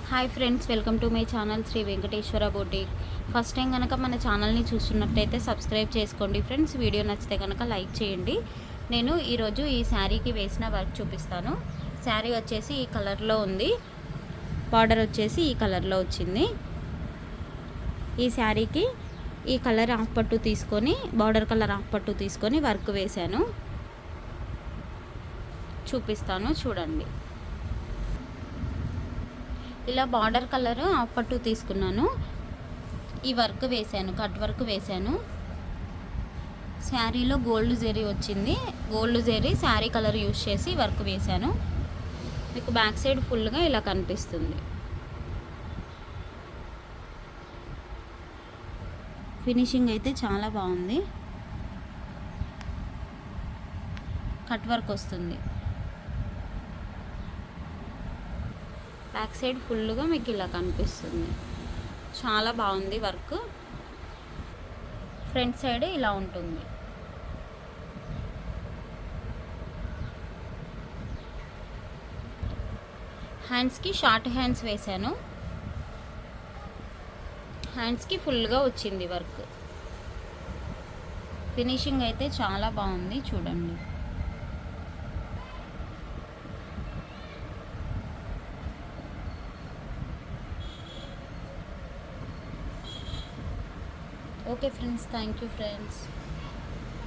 Hi friends, welcome to my channel Sri Venkateswara boutique. First time కనుక మన ఛానల్ని చూస్తున్నట్టయితే సబ్స్క్రైబ్ చేసుకోండి ఫ్రెండ్స్. వీడియో నచ్చితే కనుక లైక్ చేయండి. నేను ఈరోజు ఈ శారీకి వేసిన వర్క్ చూపిస్తాను. శారీ వచ్చేసి ఈ కలర్లో ఉంది, బార్డర్ వచ్చేసి ఈ కలర్లో వచ్చింది. ఈ శారీకి ఈ కలర్ ఆఫ్ పట్టు తీసుకొని, బార్డర్ కలర్ ఆఫ్ పట్టు తీసుకొని వర్క్ వేశాను. చూపిస్తాను చూడండి. ఇలా బార్డర్ కలర్ ఆఫ్ పట్టు తీసుకున్నాను, ఈ వర్క్ వేశాను, కట్ వర్క్ వేశాను. శారీలో గోల్డ్ జెరీ వచ్చింది, gold zari sari colour use చేసి వర్క్ వేశాను. మీకు బ్యాక్ సైడ్ ఫుల్గా ఇలా కనిపిస్తుంది. ఫినిషింగ్ అయితే చాలా బాగుంది, కట్ వర్క్ వస్తుంది. బ్యాక్ సైడ్ ఫుల్గా మీకు ఇలా కనిపిస్తుంది, చాలా బాగుంది వర్క్. ఫ్రంట్ సైడ్ ఇలా ఉంటుంది. హ్యాండ్స్కి షార్ట్ హ్యాండ్స్ వేశాను, హ్యాండ్స్కి ఫుల్గా వచ్చింది వర్క్. ఫినిషింగ్ అయితే చాలా బాగుంది, చూడండి. Okay friends, thank you friends.